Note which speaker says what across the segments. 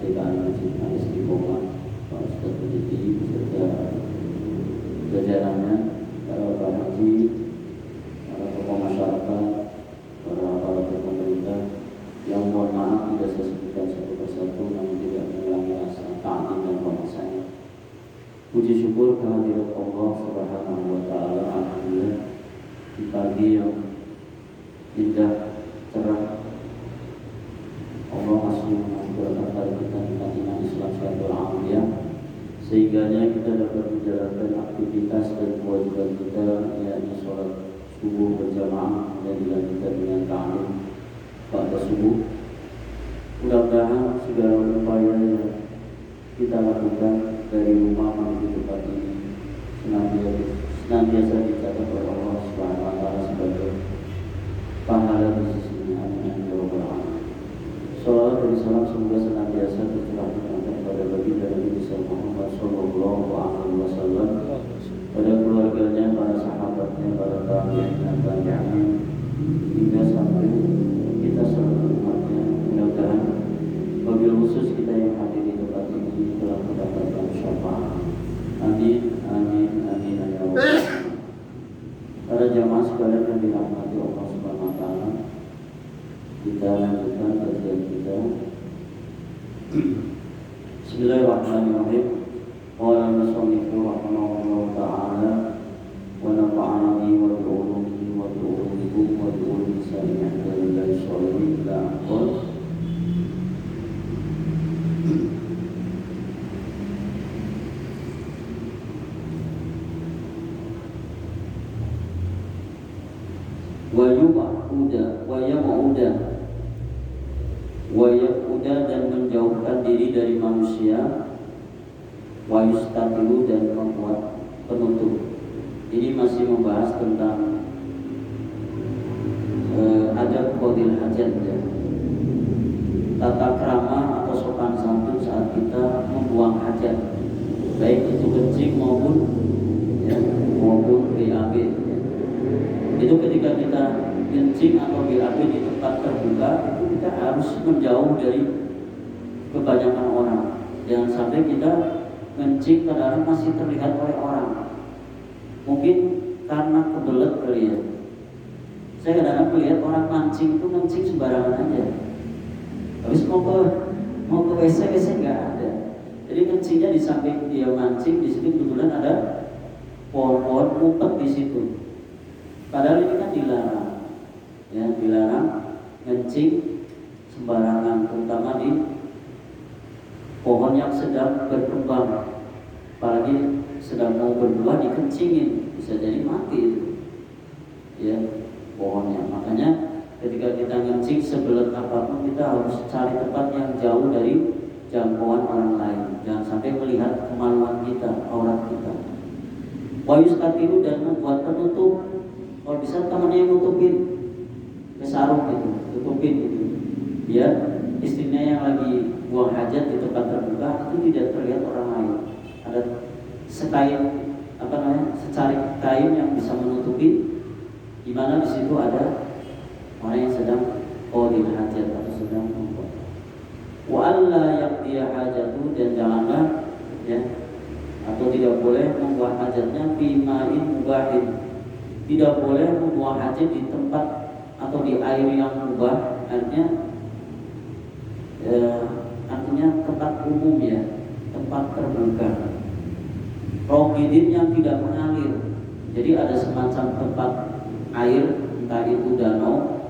Speaker 1: kemerdekaan Masjid Al-Istiqomah, Pak Ustaz Budi beserta jajarannya, para haji, para tokoh masyarakat, para pemerintah, yang mohon maaf tidak saya sebutkan satu persatu, namun tidak mengulangi rasa ta'zim dan hormat saya. Puji syukur kehadirat Allah Subhanahu wa Ta'ala, alhamdulillah, di pagi yang indah, cerah, Allah masih menganugerahkan kepada kita nikmat iman Islam sehat walafiat, sehingganya kita dapat menjalankan aktivitas dan kewajiban kita, yakni sholat subuh berjamaah dan dilanjutkan dengan ta'lim pada subuh. Mudah-mudahan segala upaya yang kita lakukan dari rumah menuju tempat ini senantiasa dicatat oleh Allah Subhanahu wa Ta'ala sebagai pahala di sisinya. Amin ya rabbal alamin. Salawat dan salam semoga senantiasa tercurahkan kepada baginda Nabi Muhammad sallallahu alaihi wasallam, pada keluarganya, para sahabatnya, para tabi'in dan tabi'in, hingga sampai kita seluruh umatnya. Mudah-mudahan wabil khusus kita yang hadir di tempat ini telah mendapatkan syafaat. Amin, amin, amin ya rabbal alamin. Para jamaah sekalian yang dirahmati Allah Subhanahu wa Ta'ala, kita lanjutkan kajian kita. Bismillahirrahmanirrahim. Qala al-musannifu rahimahullahu ta'ala wa nafa'ana bihi wa bi ulumihi wa bi ulumikum wa bi ulumi sa'ilin ahdillahi sholihin ila aqol. Wa ya'uda dan menjauhkan diri dari manusia, wa yustatilu dan membuat penutup. Ini masih membahas tentang adab qadil hajat, ya. Tata krama atau sopan santun saat kita membuang hajat, baik itu kencing maupun BAB. Itu ketika kita kencing atau BAB di tempat terbuka, itu kita harus menjauh dari kebanyakan orang. Jangan sampai kita kencing kadang masih terlihat oleh orang. Mungkin karena kebelet kali ya. Saya kadang-kadang melihat orang mancing itu kencing sembarangan aja. Habis mau ke WC nggak ada. Jadi kencingnya di samping dia mancing, di situ kebetulan ada pohon-pohon ngumpet di situ. Padahal ini kan dilarang, ya, dilarang kencing sembarangan, terutama di pohon yang sedang berkembang. Apalagi sedang mau berbuah dikencingin, bisa jadi mati itu, ya, pohonnya. Makanya ketika kita kencing sebelet apapun, kita harus cari tempat yang jauh dari jangkauan orang lain. Jangan sampai melihat kemaluan kita, aurat kita. Wa yustatilu dan membuat penutup. Kalau bisa temannya yang nutupin ke sarung gitu, tutupin gitu, biar istrinya yang lagi buang hajat di tempat terbuka itu tidak terlihat orang lain. Ada secarik kain yang bisa menutupi, di mana di situ ada orang yang sedang qadil hajat atau sedang membuang. Wa alla yaqdiya hajatu, dan janganlah, ya, atau tidak boleh membuang hajatnya bima'in mubahin. Tidak boleh membuang hajat di tempat atau di air yang mubah, artinya tempat umum, ya, tempat terbuka. Rokidin yang tidak mengalir. Jadi ada semacam tempat air, entah itu danau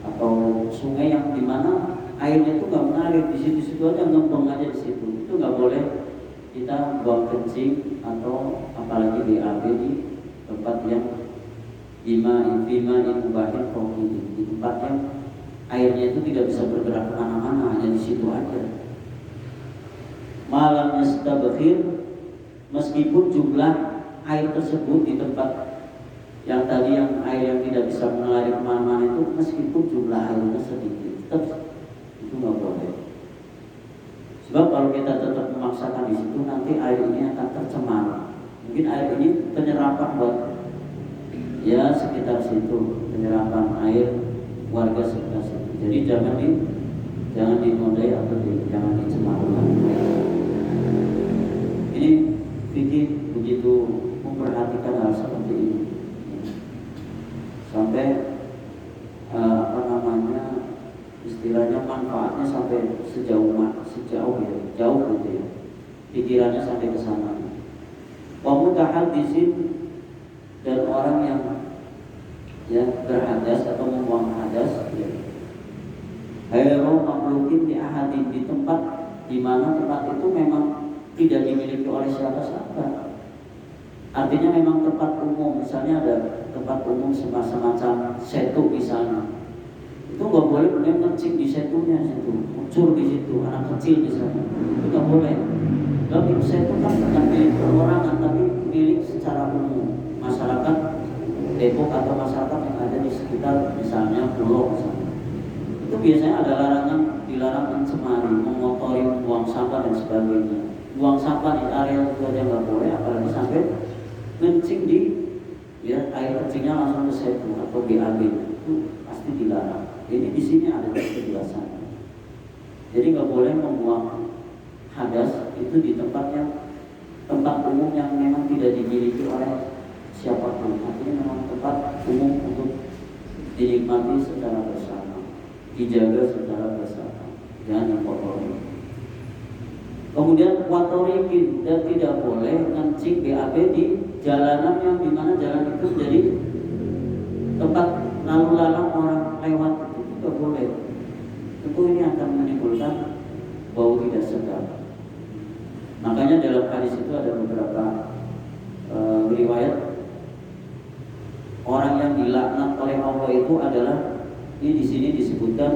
Speaker 1: atau sungai yang dimana airnya itu nggak mengalir, di situ aja ngembang aja di situ. Itu nggak boleh kita buang kencing atau apalagi BAB di tempat yang bima'in mubahin rokidin, di tempat yang airnya itu tidak bisa bergerak kemana-mana, hanya di situ aja. Malam yastabkhir, meskipun jumlah air tersebut di tempat yang tadi, yang air yang tidak bisa mengalir kemana-mana itu, meskipun jumlah airnya sedikit, tetap itu nggak boleh. Sebab kalau kita tetap memaksakan di situ, nanti air ini akan tercemar. Mungkin air ini penyerapan buat, ya, sekitar situ, penyerapan air warga sekitar situ. Jadi jangan dinodai atau jangan manfaatnya sampai sejauh ya, jauh gitu ya. Pikirannya sampai ke sana. Wa mutahaddisin, dan orang yang ya berhadas atau membuang hadas ya. Hayru makhlukin di ahadin, di tempat di mana tempat itu memang tidak dimiliki oleh siapa-siapa. Artinya memang tempat umum, misalnya ada tempat umum semacam setu misalnya, itu nggak boleh kemudian ngencing di setunya, situ ucur di situ, anak kecil misalnya, itu nggak boleh. Tapi setu kan bukan milik perorangan, tapi milik secara umum masyarakat Depok atau masyarakat yang ada di sekitar misalnya pulau misalnya. Itu biasanya ada dilarang mencemari, mengotori, membuang sampah dan sebagainya. Buang sampah di area itu aja nggak boleh, apalagi sampai kencing di ya air kencingnya langsung ke setu atau BAB, itu pasti dilarang. Jadi di sini ada kejelasan. Jadi nggak boleh membuang hadas itu di tempat umum yang memang tidak dimiliki oleh siapapun. Artinya memang tempat umum untuk dinikmati secara bersama, dijaga secara bersama, jangan dikotori. Kemudian watorikin, dan tidak boleh ngencing BAB di jalanan yang dimana jalan itu jadi tempat lalu lalang orang lewat, itu tidak boleh. Tentu ini akan menimbulkan bau tidak sedap. Makanya dalam hadis itu ada beberapa riwayat orang yang dilaknat oleh Allah itu adalah, ini di sini disebutkan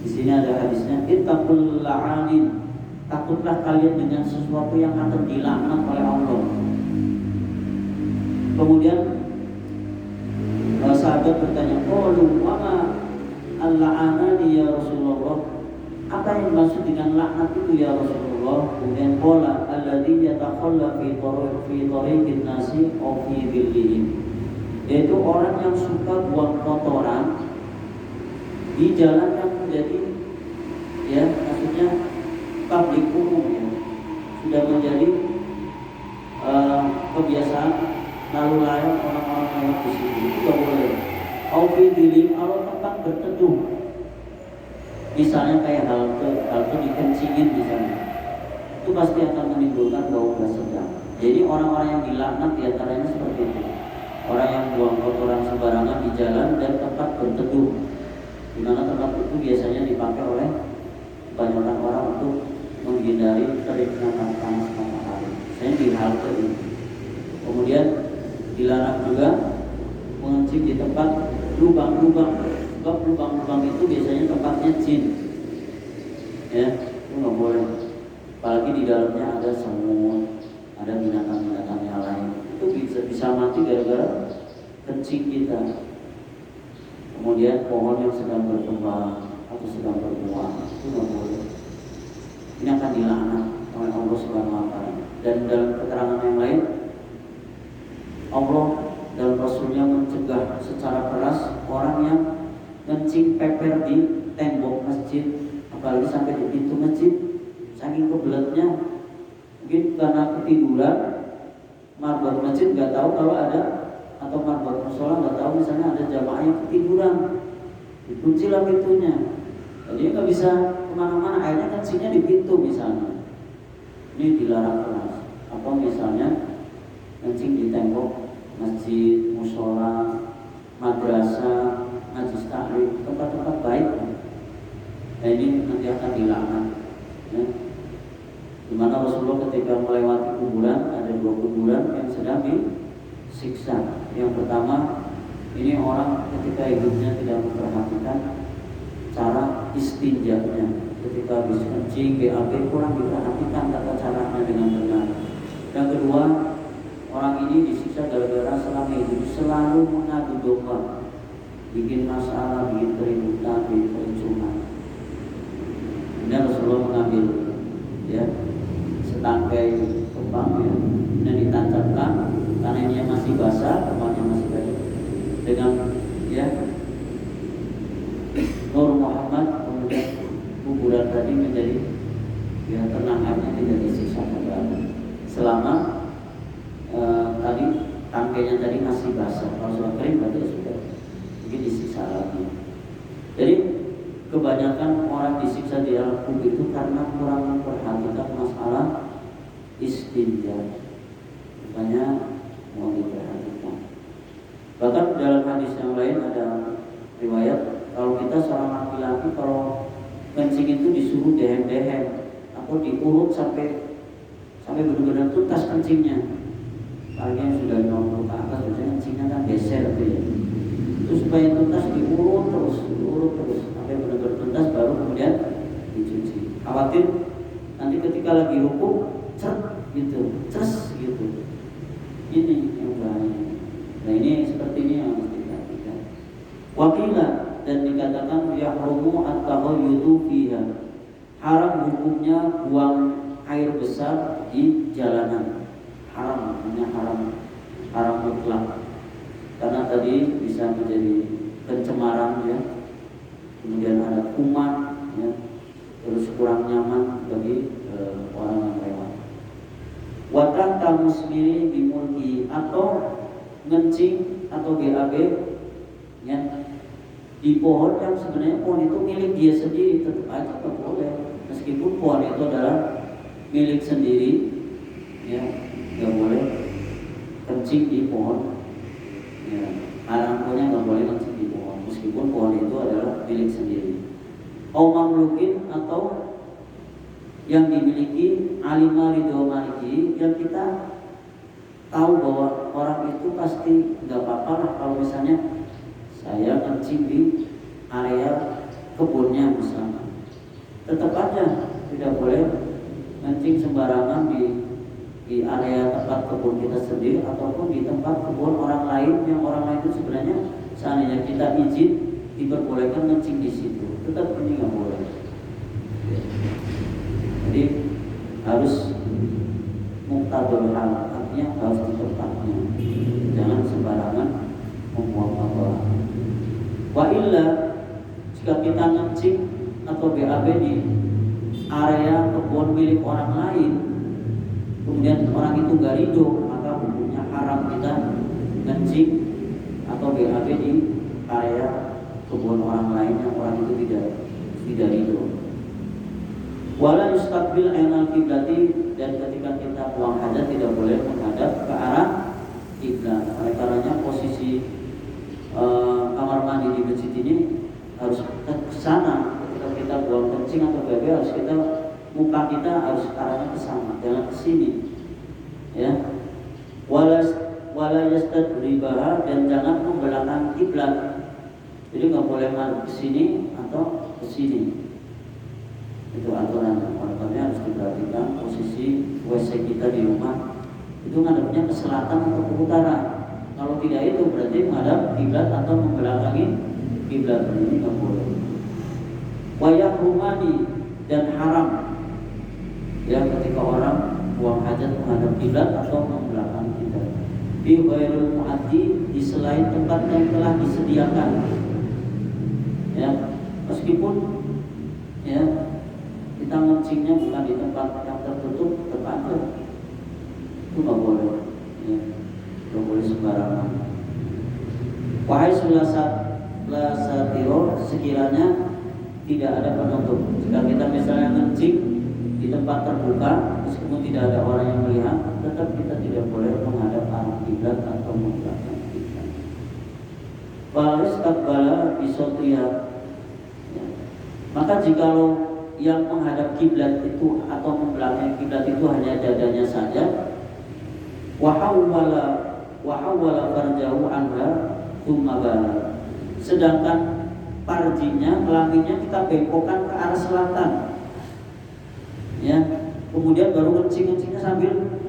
Speaker 1: di sini ada hadisnya, ittaqul la'anin, takutlah kalian dengan sesuatu yang akan dilaknat oleh Allah. Kemudian sahabat bertanya, qalu wa ma al-la'anani ya Rasulullah, apa yang dimaksud dengan laknat itu ya Rasulullah? Kemudian qala alladzi yatakhalla fi tariqin nasi aw fi dhillihim, yaitu orang yang suka buang kotoran di jalan yang menjadi ya maksudnya publik umum ya, sudah menjadi kebiasaan lalu lalang orang-orang lewat di situ, itu tidak boleh. Aw fi dhillihim, kalau tempat berteduh, misalnya kayak halte dikencingin misalnya, itu pasti akan menimbulkan bau gak sedap. Jadi orang-orang yang dilaknat diantaranya seperti itu, orang yang buang kotoran sembarangan di jalan dan tempat berteduh, di mana tempat itu biasanya dipakai oleh kebanyakan orang untuk menghindari teriknya panas matahari, misalnya di halte ini. Kemudian dilarang juga mengencing di tempat lubang-lubang, sebab lubang-lubang itu biasanya tempatnya jin, ya itu nggak boleh. Apalagi di dalamnya ada semut, ada binatang-binatang yang lain, itu bisa mati gara-gara kencing kita. Kemudian pohon yang sedang berkembang atau sedang berbuah, itu nggak boleh. Ini akan dilaknat oleh Allah Subhanahu Wa Taala. Dan dalam keterangan yang lain, Allah dan Rasulnya mencegah secara keras orang yang ngencing peper di tembok masjid, apalagi sampai di pintu masjid, saking kebeletnya, mungkin karena ketiduran, marbot masjid nggak tahu kalau ada, atau marbot musola nggak tahu misalnya ada jamaah yang ketiduran, dikuncilah pintunya, jadi nggak bisa kemana-mana, akhirnya kencingnya di pintu misalnya. Ini dilarang keras. Atau misalnya kencing di tembok masjid, musola, madrasah, majlis taklim, tempat-tempat baik. Nah ini nanti akan dilaknat. Ya. Dimana Rasulullah ketika melewati kuburan, ada 2 kuburan yang sedang disiksa. Yang pertama, ini orang ketika hidupnya tidak memperhatikan cara istinjanya, ketika habis kencing, BAB kurang diperhatikan tata caranya dengan benar. Yang kedua, orang ini disiksa gara-gara selama hidup selalu mengadu domba, bikin masalah, bikin keributan, bikin kericuhan. Kemudian Rasulullah mengambil ya setangkai kembang ya, dan ditancapkan karena ini masih basah, kembangnya masih basah, dengan ya Nur Muhammad, kemudian kuburan tadi menjadi ya tenang, airnya tidak disiksa kembali selama tadi tangkainya tadi masih basah. Kalau sudah kering berarti sudah mungkin kebanyakan orang disiksa di alam kubur itu karena kurang memperhatikan masalah istinja. Makanya mau diperhatikan. Bahkan dalam hadis yang lain ada riwayat kalau kita seorang laki-laki kalau kencing itu disuruh dehem-dehem atau diurut sampai benar-benar tuntas kencingnya. Apalagi yang sudah 50 ke atas biasanya kencingnya kan geser gitu ya. Itu supaya tuntas diurut terus sampai benar-benar tuntas baru kemudian dicuci. Khawatir nanti ketika lagi ruku ceret gitu, ces gitu. Ini yang bahaya. Nah ini seperti ini yang harus diperhatikan. Wakila dan dikatakan yahrumu at-tahayyudu fiha. Haram hukumnya buang air besar di jalanan. Haram, namanya haram mutlak. Karena tadi bisa menjadi pencemaran ya. Kemudian ada kuman ya. Terus kurang nyaman bagi orang yang lewat. Watah tamusmiri bimulki atau ngencing atau BAB ya, di pohon yang sebenarnya pohon itu milik dia sendiri tetap aja tak boleh meskipun pohon itu adalah milik sendiri ya, nggak boleh kencing di pohon ya, anaknya nggak boleh kencing di pohon meskipun pohon itu adalah milik sendiri. Mamlukin atau yang dimiliki alimah ridho maliki yang kita tahu bahwa orang itu pasti nggak apa-apa lah kalau misalnya saya kencing di area kebunnya misalnya, tetap aja tidak boleh kencing sembarangan di area tempat kebun kita sendiri ataupun di tempat kebun orang lain yang orang lain itu sebenarnya seandainya kita izin diperbolehkan kencing di situ, tetap ini nggak boleh. Jadi harus muktadul hal, artinya harus di tempatnya, jangan sembarangan membuang apa. Wa illa jika kita ngencing atau BAB di area kebun milik orang lain, kemudian orang itu gak ridho, maka hukumnya haram kita ngencing atau BAB di area kebun orang lain yang orang itu tidak ridho. Wala yustaqbil ainal kiblati dan ketika kita buang hajat tidak boleh menghadap ke arah kiblat. Oleh karenanya posisi kamar mandi di masjid ini harus ke sana. Ketika kita buang kencing atau BAB harus kita muka kita harus arahnya ke sana, jangan ke sini. Ya. Wala yastadribaha dan jangan membelakang kiblat. Jadi nggak boleh ngadep ke sini atau ke sini. Itu aturan. Makanya harus diperhatikan posisi WC kita di rumah itu ngadepnya ke selatan atau ke utara. Kalau tidak itu berarti menghadap kiblat atau membelakangi kiblat, ini nggak boleh. Wayak rumani dan haram ya ketika orang buang hajat menghadap kiblat atau membelakangi kiblat. Bi ghairil muaddi di selain tempat yang telah disediakan. Ya, meskipun ya kita ngencingnya bukan di tempat yang tertutup, tetap aja itu nggak boleh, ya, nggak boleh sembarangan. Wahai sulasatiro sekiranya tidak ada penutup. Jika kita misalnya ngencing di tempat terbuka, meskipun tidak ada orang yang melihat, tetap kita tidak boleh menghadap arah kiblat atau membelakang kiblat. Walis takbala bisotriya. Maka jikalau yang menghadap kiblat itu atau membelakangi kiblat itu hanya dadanya saja, wahawwala farjahu anha tsumma bala. Sedangkan parjinya, kelaminnya kita bengkokkan ke arah selatan. Ya, kemudian baru kencing-kencingnya sambil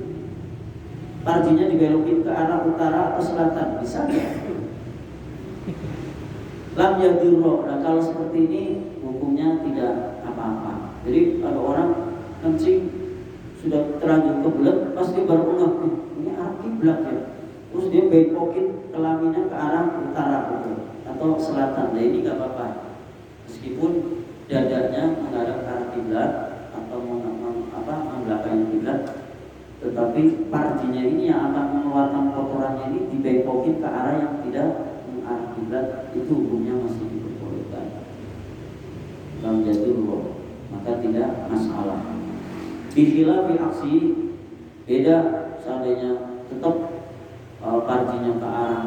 Speaker 1: parjinya dibelokin ke arah utara atau selatan, bisa ya? Lam yadurro. Nah, kalau seperti ini hukumnya tidak apa-apa. Jadi kalau orang kencing sudah terlanjur kebelet, pasti baru ngeh, ini arah kiblat ya. Terus dia bengkokin kelaminnya ke arah utara atau selatan. Nah ini nggak apa-apa. Meskipun dadanya menghadap ke arah kiblat atau membelakangi kiblat, tetapi parjinya ini yang akan mengeluarkan kotorannya ini dibengkokin ke arah yang tidak mengarah kiblat, itu hukumnya masih diperbolehkan. tidak masalah. Bihilafi aksi, beda seandainya tetap parjinya ke arah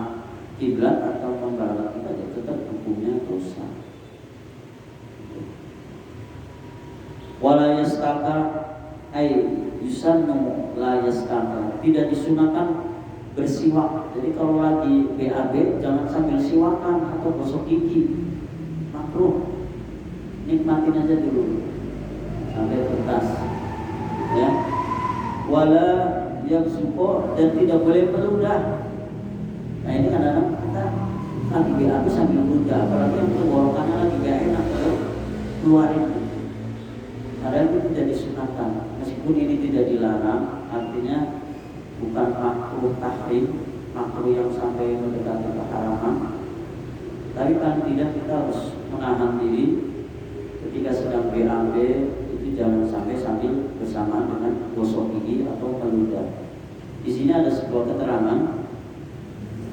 Speaker 1: kiblat atau membalat kita, ya tetap hukumnya dosa. Wala yastaka ay yusannu la yastaka, tidak disunahkan bersiwak. Jadi kalau lagi BAB jangan sambil siwakan atau gosok gigi, makruh. Nikmatin aja dulu sampai tuntas, ya. Wala yang suko, dan tidak boleh meludah. Nah ini kadang-kadang kita lagi BAB sambil meludah, apalagi yang tenggorokannya lagi gak enak, keluarin. Padahal itu tidak disunahkan, meskipun ini tidak dilarang, artinya bukan makruh tahrim, makruh yang sampai mendekati keharaman. Tapi paling tidak kita harus menahan diri ketika sedang BAB, itu jangan sampai sambil bersamaan dengan gosok gigi atau meludah. Di sini ada sebuah keterangan,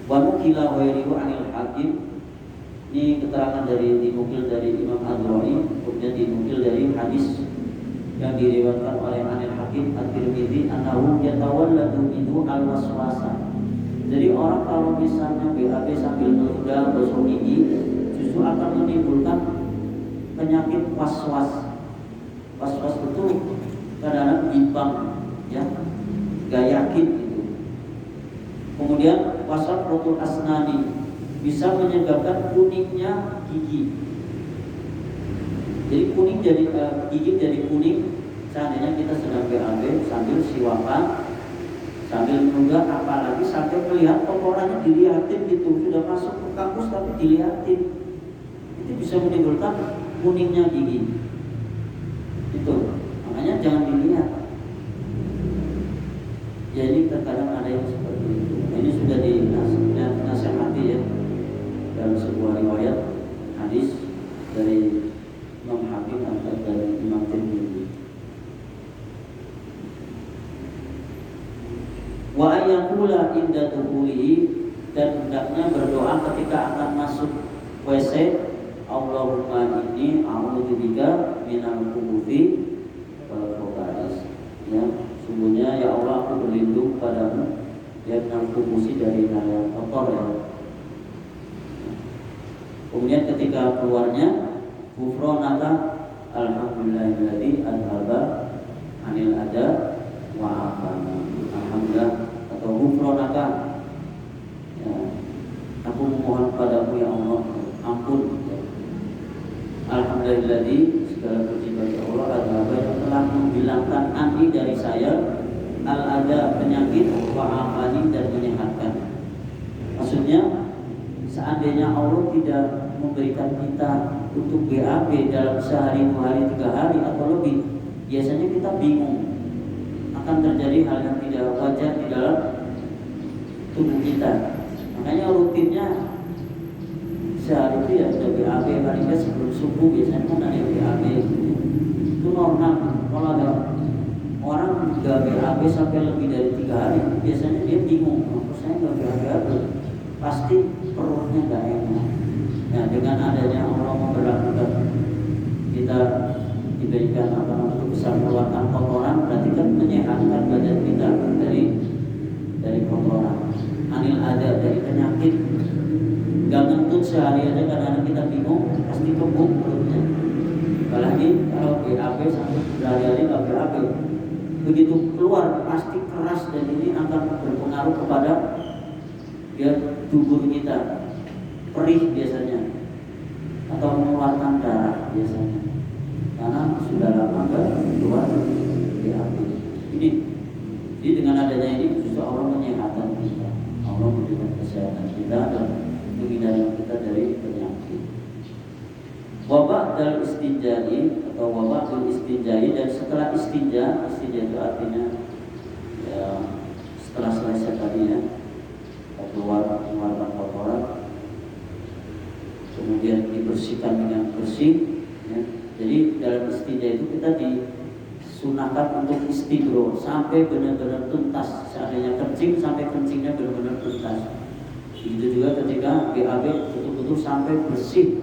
Speaker 1: wa nukila ghairihi 'anil hakim. Ini keterangan dinukil dari Imam Adroi, kemudian dinukil dari hadis yang diriwayatkan oleh Anil Hakim At-Tirmidzi, annahu yatawalladu minhu al-waswasa. Jadi orang kalau misalnya BAB sambil meludah, gosok gigi, justru akan menimbulkan penyakit waswas. Was-was itu kadang-kadang bimbang, ya, gak yakin gitu. Kemudian waswasul asnani, bisa menyebabkan kuningnya gigi. Jadi kuning jadi gigi jadi kuning seandainya kita sedang BAB sambil siwakan, sambil meludah, apalagi sampai melihat kotorannya dilihatin gitu, sudah masuk ke kampus tapi dilihatin, itu bisa menimbulkan kuningnya gigi. Itu makanya jangan dilihat. Ya ini terkadang ada yang seperti itu. Ini sudah dinasihati ya dalam sebuah riwayat hadis dari Imam Hakim atau dari Imam Tirmidzi. Wa ayyakula inda dukhulihi, dan hendaknya berdoa ketika akan masuk WC, Allahumma inni a'udzubika minal khubuthi wal khaba'is. Ya, sungguhnya ya Allah aku berlindung padamu ya minal khubuthi, dari hal yang kotor ya. Kemudian ketika keluarnya, ghufranaka alhamdulillahilladzi adhaba anil ada wa afana. Alhamdulillah atau ghufranaka, ya, aku memohon padamu ya Allah ampun, ya. Alhamdulillahilladzi, segala puji bagi Allah, adhaba, yang telah menghilangkan anni dari saya, al-ada, penyakit, wa afani, dan menyehatkan. Maksudnya seandainya Allah tidak memberikan kita untuk BAB dalam sehari, 2 hari, 3 hari atau lebih, biasanya kita bingung, akan terjadi hal yang tidak wajar di dalam tubuh kita. Makanya rutinnya sehari itu ya sudah BAB, paling nggak sebelum subuh biasanya kan ada BAB gitu. Itu normal. Kalau ada orang nggak BAB sampai lebih dari 3 hari, biasanya dia bingung, kok saya nggak BAB, pasti perutnya nggak enak. Nah, dengan adanya Allah memperlakukan kita diberikan untuk bisa mengeluarkan kotoran, berarti kan menyehatkan badan kita dari kotoran. Anil ada, dari penyakit. Gak ngentut sehari aja kadang-kadang kita bingung, pasti kembung perutnya. Apalagi kalau BAB sampai berhari-hari nggak BAB, begitu keluar pasti keras, dan ini akan berpengaruh kepada tubuh kita, perih biasanya, atau mengeluarkan darah biasanya, karena sudah lama nggak keluar BAB. Jadi dengan adanya ini justru Allah menyehatkan kita, Allah memberikan kesehatan kita dan menghindari kita dari penyakit. Wabak dal istinjai atau wabak dal istinjai, dan setelah istinja itu artinya ya, setelah selesai tadi ya, mengeluarkan kotoran, kemudian dibersihkan dengan bersih, ya. Jadi dalam istinja itu kita disunahkan untuk istibro sampai benar-benar tuntas, seandainya kencing sampai kencingnya benar-benar tuntas. Begitu juga ketika BAB betul-betul sampai bersih,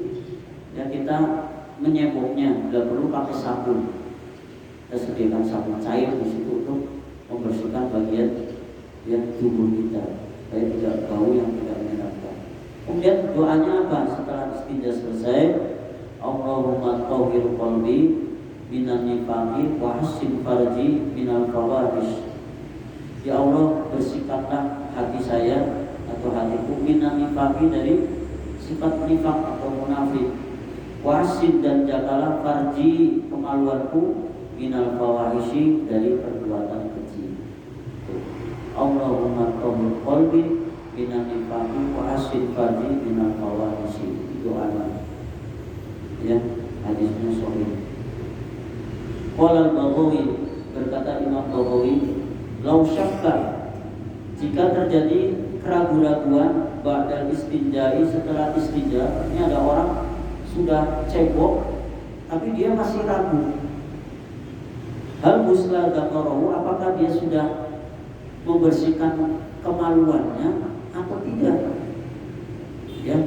Speaker 1: ya, kita menyeboknya, tidak perlu pakai sabun. Kita sediakan sabun cair di situ untuk membersihkan bagian tubuh kita, supaya tidak bau yang tidak menyenangkan. Kemudian doanya apa? Setelah istinja selesai, Allahumma tahhir qalbi minan nifaqi wa hassin farji minal fawahish. Ya Allah, bersihkanlah hati saya atau hatiku minan nifaqi dari sifat nifaq atau munafik. Wa hassin, dan jagalah farji kemaluanku minal fawahishi, dari perbuatan keji. Allahumma tahhir qalbi minan nifaqi wa hassin farji minal fawahishi. Doanya. Ya, hadisnya sahih. Qala al-Baghawi, berkata Imam Baghawi, lau syakka, jika terjadi keraguan-raguan ba'dal istinjai, setelah istinja. Ini ada orang sudah cebok tapi dia masih ragu. Hal ghusla dzakarahu, apakah dia sudah membersihkan kemaluannya atau tidak? Ya.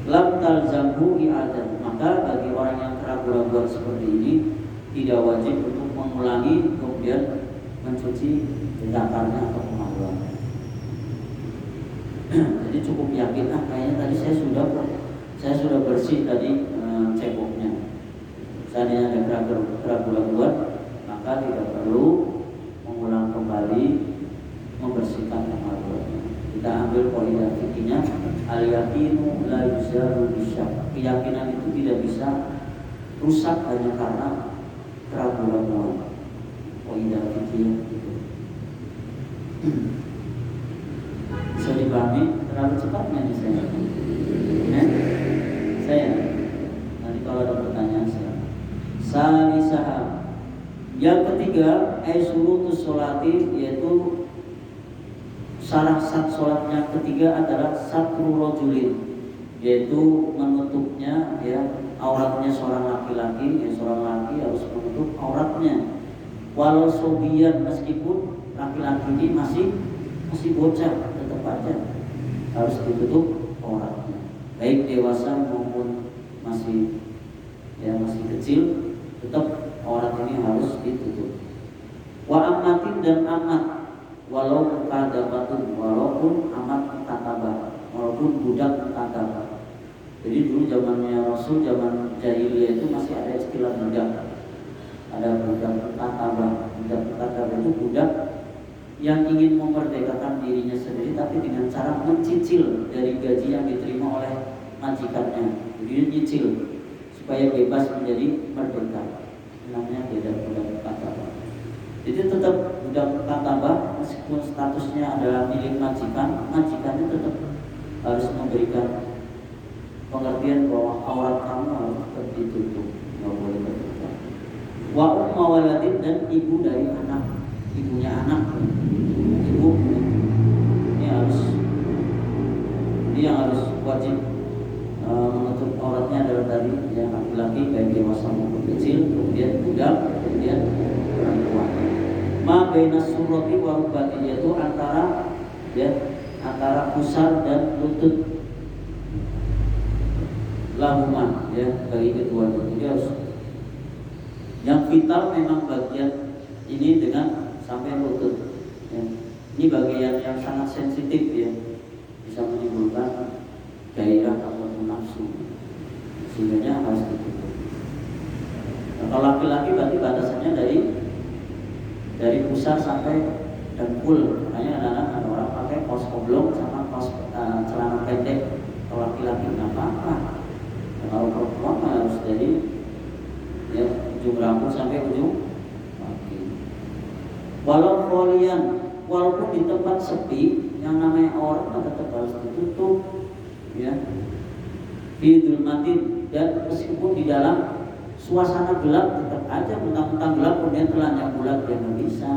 Speaker 1: Lam talzamhu i'adah, maka bagi orang yang keraguan-raguan seperti ini tidak wajib untuk mengulangi kemudian mencuci zakarnya atau kemaluannya. Jadi cukup yakin, kayaknya tadi saya sudah bersih tadi ceboknya. Seandainya ada keraguan-raguan, maka tidak perlu mengulang kembali membersihkan kemaluannya. Kita ambil kaidah fikihnya, al-yaqinu la yuzalu bisyak. Keyakinan itu tidak bisa rusak hanya karena keraguan-raguan. Kaidah fikih itu bisa dipahami. Terlalu cepatnya nih saya. Nanti kalau ada pertanyaan saya. Salisah, yang ketiga, syurutus sholati, yaitu syarat sholatnya ketiga adalah satru rajulin, yaitu menutupnya auratnya seorang laki-laki. Seorang laki harus menutup auratnya, walau sobiyan, meskipun laki-laki ini masih bocah, tetap aja harus ditutup auratnya, baik dewasa maupun masih kecil, tetap aurat ini harus ditutup. Wa amatin, dan amat, walau mukadabatun, walaupun amat katabah, walaupun budak katabah. Jadi dulu zamannya Rasul, zaman jahiliyah itu masih ada istilah budak. Ada budak katabah. Budak katabah itu budak yang ingin memerdekakan dirinya sendiri, tapi dengan cara mencicil dari gaji yang diterima oleh majikannya. Jadi nyicil supaya bebas menjadi merdeka. Namanya budak katabah. Jadi tetap budak katabah, meskipun statusnya adalah milik majikan, majikannya tetap harus memberikan pengertian bahwa aurat kamu harus tetap ditutup, nggak boleh terbuka. Wa umma waladin, dan ibu dari anak, ibunya anak, ibu ini yang harus wajib menutup auratnya adalah tadi yang laki-laki, baik dewasa maupun kecil, kemudian budak, kemudian perempuan. Ma baina surrati wa rukbati, yaitu antara pusar dan lutut, lahuma, bagi keduanya. Jadi harus yang vital memang bagian ini dengan sampai lutut. Ini bagian yang sangat sensitif, bisa menimbulkan gairah atau nafsu, sehingga harus ditutup. Nah, kalau laki-laki berarti batasannya dari pusar sampai dengkul. Makanya ada orang pakai kaos oblong sama kaos celana pendek. Kalau laki-laki nggak apa-apa. Kalau perempuan harus dari ujung rambut sampai ujung kaki. Walau kolian, walaupun di tempat sepi, yang namanya aurat tetap harus ditutup, di zulmatin, dan meskipun di dalam suasana gelap, tetap aja mentang-mentang gelap kemudian telanjang bulat, nggak bisa,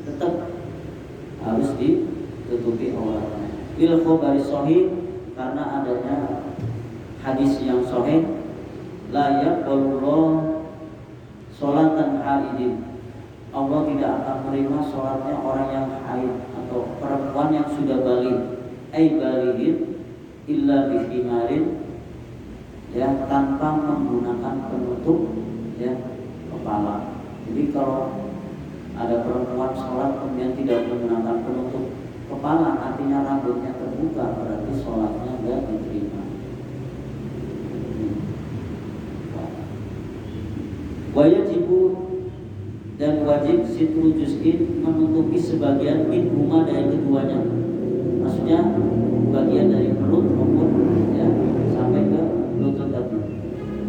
Speaker 1: tetap harus ditutupi auratnya. Bil khabari sahih, karena adanya hadis yang sahih, la yaqbalullah sholatan haidin, Allah tidak akan menerima sholatnya orang yang haid atau perempuan yang sudah balik, balighin illa bihimarin, tanpa menggunakan penutup kepala. Jadi kalau ada perempuan sholat kemudian tidak menggunakan penutup kepala, artinya rambutnya terbuka, berarti sholatnya tidak diterima. Wajibu dan wajib sitru juz'in, menutupi sebagian min huma dari keduanya. Maksudnya bagian dari perut maupun ya sampai ke lutut tadi.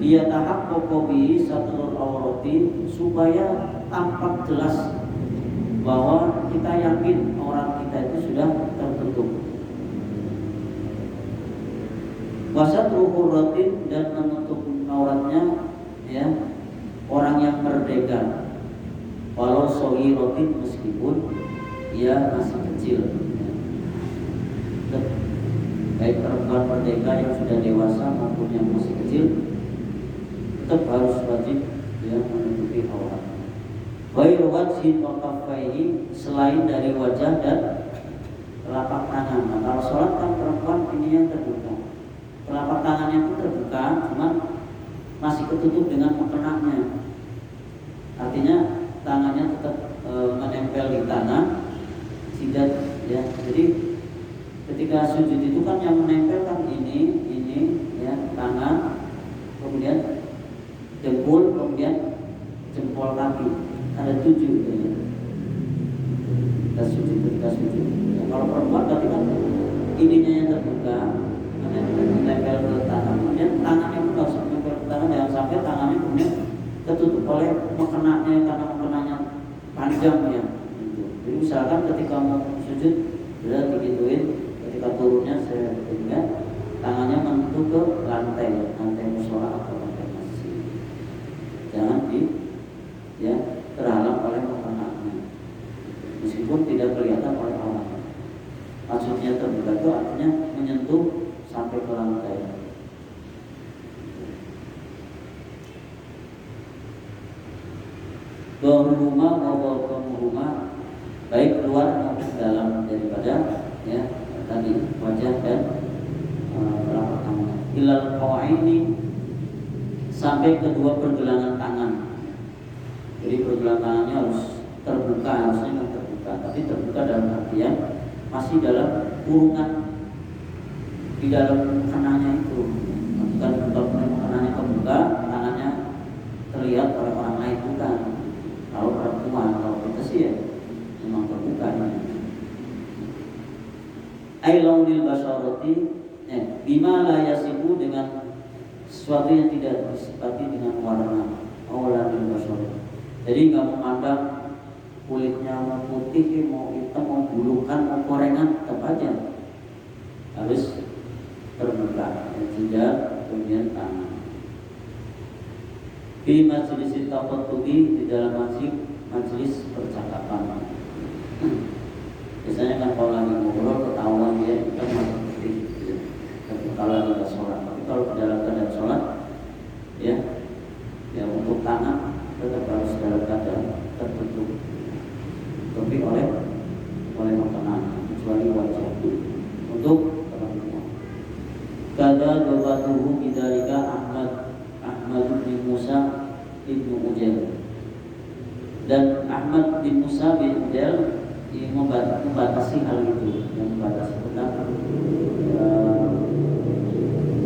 Speaker 1: Dia tahap kokobi satrul aurati, supaya tampak jelas bahwa kita yakin orang kita itu sudah tertutup. Wasatru hurratin, dan menutup auratnya ya orang yang merdeka, walau sohirotin, meskipun ia masih kecil ya. Baik perempuan merdeka yang sudah dewasa maupun yang masih kecil, tetap harus wajib ya menutupi aurat. Ghairu wajhin wa kaffaihi, selain dari wajah dan telapak tangan. Nah, kalau sholat kan perempuan ini yang terbuka, telapak tangannya pun terbuka, cuman masih ketutup dengan mukenanya. Artinya tangannya tetap menempel di tanah, tidak ya. Jadi ketika sujud itu kan yang menempel kan ini ya tangan, kemudian jempol, kemudian jempol kaki. Ada 7 ya. Kita sujud. Ya, kalau perempuan berarti kan ininya yang terbuka, menempel ke tangan, kemudian tangannya pun harus menempel ke tangan, jangan sampai tangannya kemudian tertutup oleh mukenanya, karena mukenanya panjang ya. Jadi misalkan ketika mau sujud, sudah digituin, ketika turunnya saya ingat tangannya menentu ke lantai musola atau lantai masjid. Jangan ya terhalang oleh mukenanya, meskipun tidak kelihatan oleh orang. Maksudnya terbuka itu artinya menyentuh sampai ke lantai. Bahuruma wa baik keluar maupun dalam daripada ya tadi wajah dan telapak tangan. Ilal qawaini, sampai kedua pergelangan tangan. Jadi pergelangan tangannya harus terbuka, harusnya nggak terbuka, tapi terbuka dalam artian masih dalam kurungan di dalam mukenanya itu. Bukan mukenanya terbuka, tangannya terlihat oleh orang lain, bukan. Kalau perempuan, kalau kita sih ya memang terbuka ya. Ailaunil basyarati, bima la yasibu, dengan sesuatu yang tidak disifati dengan warna. Aulanil basyarati, jadi nggak memandang kulitnya mau putih, mau hitam, mau bulukan, mau korengan, tetap aja harus terbuka. Tidak kemudian tangan. Di majelis taqatubi, di dalam majelis percakapan. Biasanya kan kalau lagi ngobrol ketahuan dia kita masuk putih, kalau lagi nggak sholat. Tapi kalau dalam keadaan sholat, ya untuk tangan tetap harus dalam keadaan tertutup, tapi oleh makanan, kecuali wajah untuk perempuan. Kada babatuhu bidzalika Ahmad bin Musa bin Ujail, dan Ahmad bin Musa bin Ujail yang membatasi hal itu, yang membatasi tentang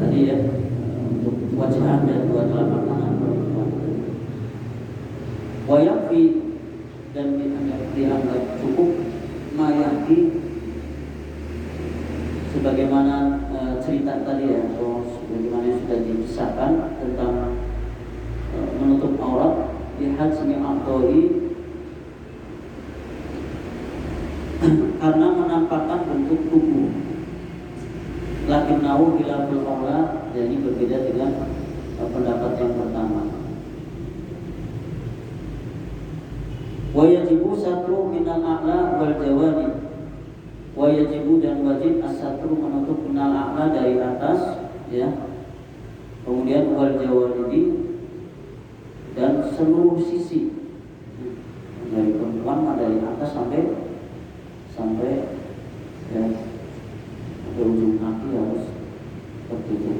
Speaker 1: tadi ya untuk wajah dan dua telapak tangan perempuan. Wayakfi, dan dianggap cukup mayati, sebagaimana cerita tadi ya, atau sebagaimana sudah dikisahkan tentang menutup aurat di hajmi a'dha'i, karena menampakkan bentuk tubuh. Lakinnahu khilaful aula, jadi berbeda dengan pendapat yang pertama. Wa yajibu satru minal a'la wal jawani, wa yajibu, dan wajib as-satru menutup minal a'la dari atas ya, kemudian wal jawani, dan seluruh sisi dari perempuan, dari atas sampai ya ke ujung kaki harus tertutup.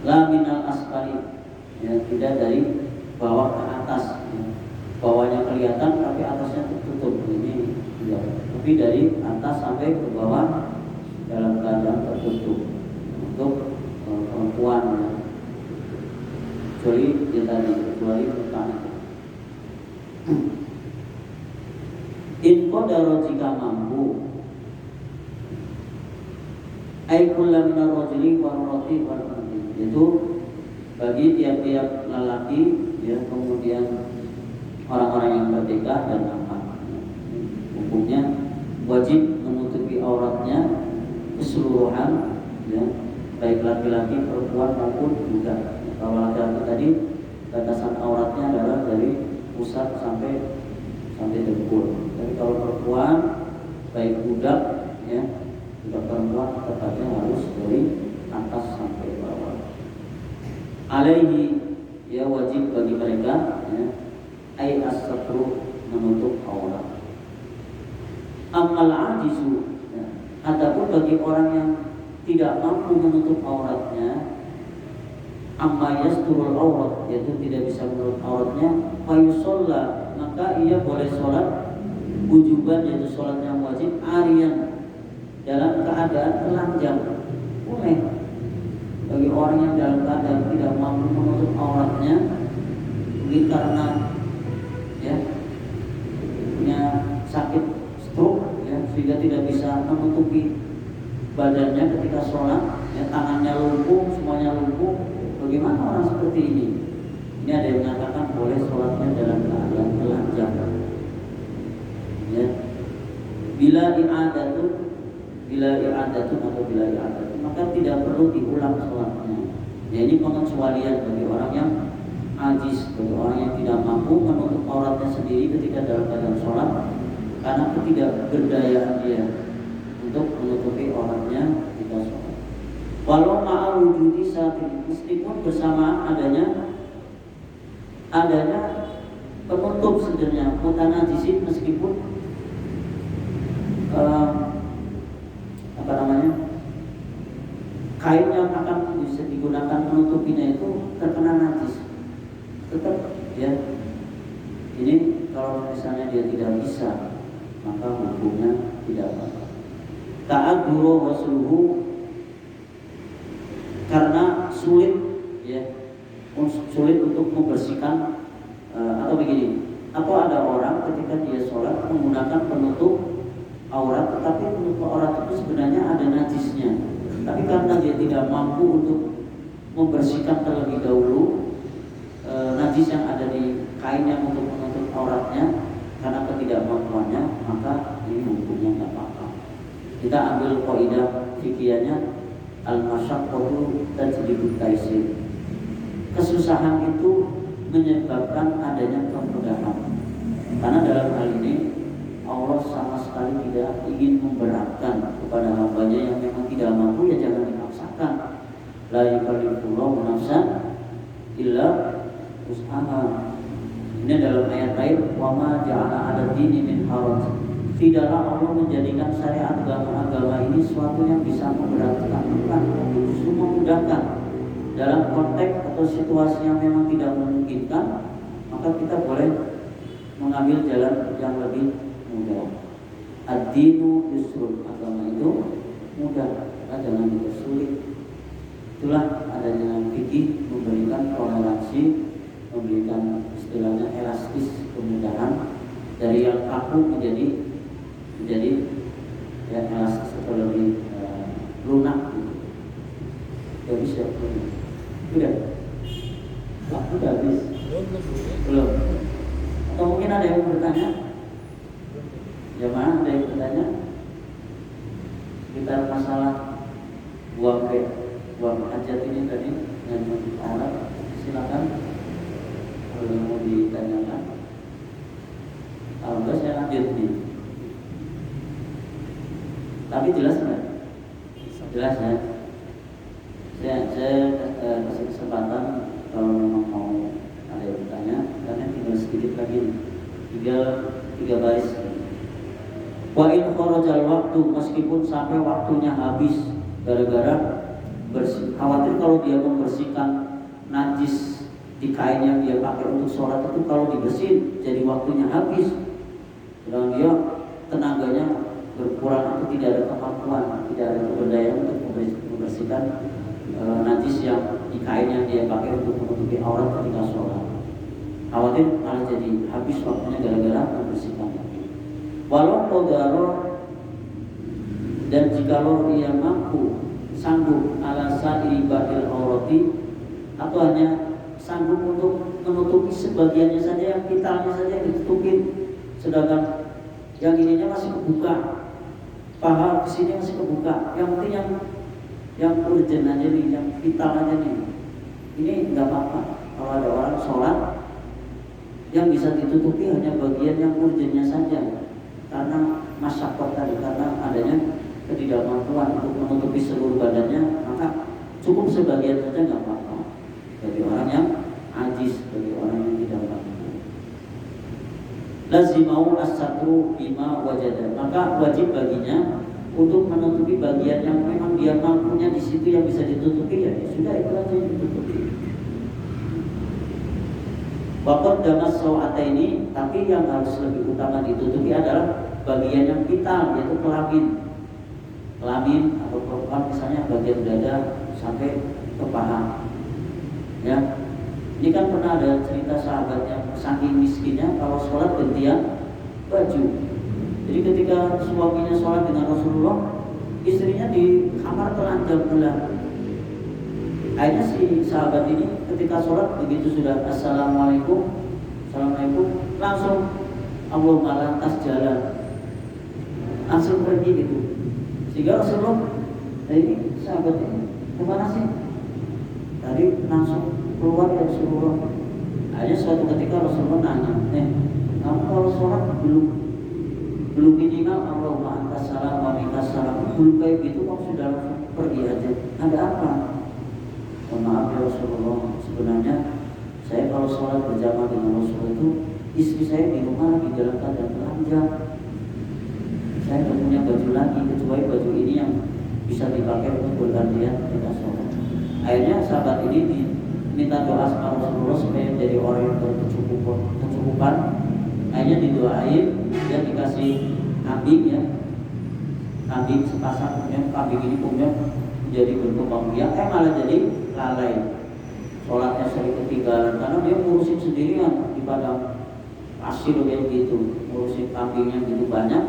Speaker 1: La minal asfali, ya tidak dari bawah ke atas. atas, ya. Bawahnya kelihatan tapi atasnya tertutup, ini ya. Tapi dari atas sampai ke bawah dalam keadaan tertutup untuk perempuan, ya. Kecuali pertanyaan. In qadara jika mampu ay kullu min ar-rajuli wa ar-rati wa ar-rati, yaitu bagi tiap-tiap lelaki, ya, kemudian orang-orang yang merdeka dan anak. Hukumnya wajib menutupi auratnya keseluruhan, ya, baik laki-laki, perempuan maupun budak. Kalau laki-laki tadi batasan auratnya adalah dari pusat sampai dengkul. Tapi kalau perempuan baik budak, ya, budak perempuan tepatnya harus dari atas sampai bawah. Alaihi, ya, wajib bagi mereka, ya, ay as-satru, menutup aurat. Amal ajizu, ya, adapun bagi orang yang tidak mampu menutup auratnya, amma yasturul aurat, yaitu tidak bisa menutup auratnya, fayusalla, maka ia boleh sholat wujuban, yaitu sholat yang wajib, arian, dalam keadaan telanjang. Boleh bagi orang yang dalam keadaan tidak mampu menutup auratnya, mungkin karena, ya, punya sakit stroke, ya, sehingga tidak bisa menutupi badannya ketika sholat, ya, tangannya lumpuh, semuanya lumpuh. Bagaimana orang seperti ini? Ini ada yang mengatakan boleh sholatnya dalam keadaan telanjang, ya. Bila i'adatun maka tidak perlu diulang sholatnya. Ya, ini pengecualian bagi orang yang ajis, bagi orang yang tidak mampu menutup auratnya sendiri ketika dalam keadaan sholat karena ketidakberdayaan dia untuk menutupi auratnya ketika sholat. Walau ma'awujudi satin, meskipun bersama adanya penutup sebenarnya mutanajisin, meskipun kain yang akan bisa digunakan menutupinya itu terkena najis, tetap, ya. Ini kalau misalnya dia tidak bisa, maka hukumnya tidak apa-apa. Ta'adzuru wasluhu, karena sulit, ya, sulit untuk membersihkan, atau begini, atau ada orang ketika dia sholat menggunakan penutup aurat, tetapi penutup aurat itu sebenarnya ada najisnya, tapi karena dia tidak mampu untuk membersihkan terlebih dahulu najis yang ada di kain yang untuk menutup auratnya karena ketidakmampuannya, maka ini hukumnya tidak apa-apa. Kita ambil kaidah fikihnya, al-masyaqqatu tajlibut taisir. Kesusahan itu menyebabkan adanya kemudahan. Karena dalam hal ini Allah sama sekali tidak ingin memberatkan kepada hambanya yang memang tidak mampu, ya jangan dipaksakan. La yukallifullahu nafsan illa wus'aha. Ini dalam ayat lain, wa ma ja'ala 'ala dini min haraj. Tidaklah Allah menjadikan syariat agama ini suatu yang bisa memberatkan, bukan, tapi justru memudahkan. Dalam konteks atau situasi yang memang tidak memungkinkan, maka kita boleh mengambil jalan yang lebih mudah. Ad-dinu yusrun, agama itu mudah, jangan dipersulit. Itulah adanya fikih memberikan toleransi, memberikan istilahnya elastis, kemudahan dari yang kaku menjadi ya elastis atau lebih lunak gitu. Gak bisa udah waktu udah habis belum, atau mungkin ada yang bertanya? Jemaah ada yang bertanya kita masalah buang hajat ini tadi yang Arab, silakan kalau mau ditanyakan. Kalau enggak saya lanjut nih. Tapi jelas nggak? Jelas ya. Saya kasih kesempatan kalau memang mau ada yang bertanya, karena tinggal sedikit lagi nih. Tiga baris. Wa in kharajal waktu, meskipun sampai waktunya habis gara-gara bersih. Khawatir kalau dia membersihkan najis di kain yang dia pakai untuk sholat itu kalau dibersihin jadi waktunya habis, sedangkan dia tenaganya berkurang atau tidak ada kemampuan, tidak ada keberdayaan untuk membersihkan najis yang di kain yang dia pakai untuk menutupi aurat ketika sholat. Khawatir malah jadi habis waktunya gara-gara membersihkan. Walau qadaro, dan jikalau dia mampu sanggup ala sa'iri ba'il aurati, atau hanya sanggup untuk menutupi sebagiannya saja, yang vitalnya saja yang ditutupin, sedangkan yang ininya masih kebuka, paha kesini masih kebuka, yang penting yang urgent aja nih, yang vital aja nih, ini nggak apa-apa. Kalau ada orang sholat yang bisa ditutupi hanya bagian yang urgentnya saja, karena masyarakat tadi, karena adanya ketidakmampuan untuk menutupi seluruh badannya, maka cukup sebagian saja nggak apa-apa. Bagi orang yang ajis, bagi orang yang tidak mampu, lazimau as-satru bima wajada, maka wajib baginya untuk menutupi bagian yang memang dia mampunya di situ yang bisa ditutupi, ya sudah itu aja yang ditutupi. Waqad damas sawata ini, tapi yang harus lebih utama ditutupi adalah bagian yang vital, yaitu kelamin atau perempuan misalnya bagian dada sampai ke paha. Ya, ini kan pernah ada cerita sahabat yang saking miskinnya kalau sholat gantian baju. Jadi ketika suaminya sholat dengan Rasulullah, istrinya di kamar telanjang belah. Akhirnya si sahabat ini ketika sholat begitu sudah assalamualaikum, langsung Allahumma lantas jalan, langsung pergi gitu. Sehingga Rasulullah, ini sahabat ini kemana sih? Tadi langsung keluar dari Rasulullah. Akhirnya suatu ketika Rasulullah nanya, kamu kalau sholat belum minimal Allahumma antas salam wa minkas salam, belum kayak gitu kamu sudah pergi aja. Ada apa? Maaf ya Rasulullah, sebenarnya saya kalau sholat berjamaah dengan Rasulullah itu istri saya di rumah lagi dalam keadaan telanjang. Saya tidak punya baju lagi kecuali baju ini yang bisa dipakai untuk bergantian ketika sholat. Akhirnya sahabat ini diminta doa sama Rasulullah supaya menjadi orang yang berkecukupan. Akhirnya didoain dan dikasih kambing, ya, kambing sepasang, kemudian kambing ini kemudian menjadi berkembang biak, malah jadi lalai, sholatnya sering ketinggalan karena dia ngurusin sendirian di padang pasir kayak gitu, ngurusin kambingnya gitu banyak.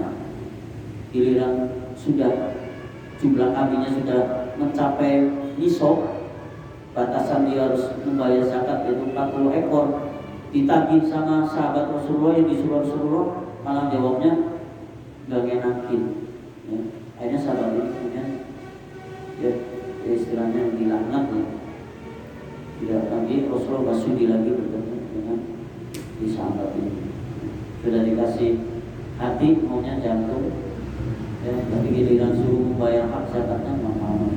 Speaker 1: Giliran sudah jumlah kambingnya sudah mencapai nisab, batasan dia harus membayar zakat yaitu 40 ekor, ditagih sama sahabat Rasulullah yang disuruh Rasulullah, malah jawabnya gak ngenakin, ya. Akhirnya sahabat ini kemudian ya istilahnya dilaknat, ya. Tidak lagi Rasulullah sudi lagi bertemu dengan di sahabat ini. Sudah dikasih hati, maunya jantung, ya, tapi giliran suruh membayar hak zakatnya nggak mau.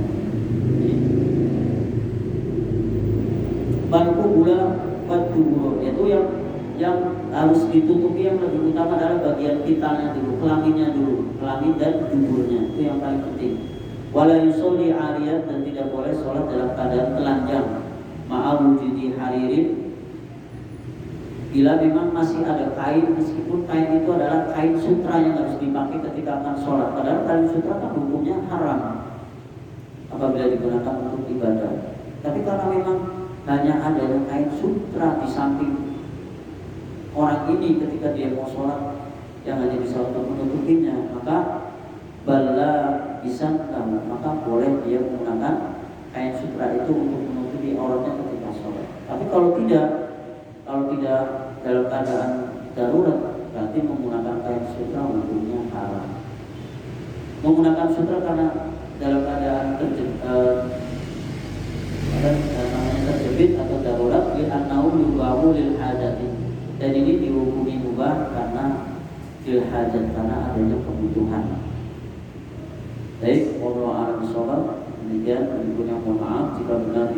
Speaker 1: Bangku gula batu, yaitu yang harus ditutupi yang lebih utama adalah bagian vitalnya dulu, kelamin dan duburnya, itu yang paling penting. Wala yusolli ariyat, dan tidak boleh sholat dalam keadaan telanjang ma'awujudi haririn, bila memang masih ada kain, meskipun kain itu adalah kain sutra yang harus dipakai ketika akan sholat. Padahal kain sutra kan hukumnya haram apabila digunakan untuk ibadah. Tapi karena memang hanya adanya kain sutra di samping orang ini ketika dia mau sholat yang hanya bisa untuk menutupinya, maka bala bisa, maka boleh dia menggunakan kain sutra itu untuk menutupi auratnya ketika sholat. Tapi kalau tidak dalam keadaan darurat, berarti menggunakan kain sutra hukumnya haram. Menggunakan sutra karena dalam keadaan terjepit atau darurat, li'annahu yubahu lil hajati, dan ini dihukumi mubah karena lil hajat, karena adanya kebutuhan. Baik, wallahu a'lam bishawab. Demikian, berikutnya mohon maaf jika benar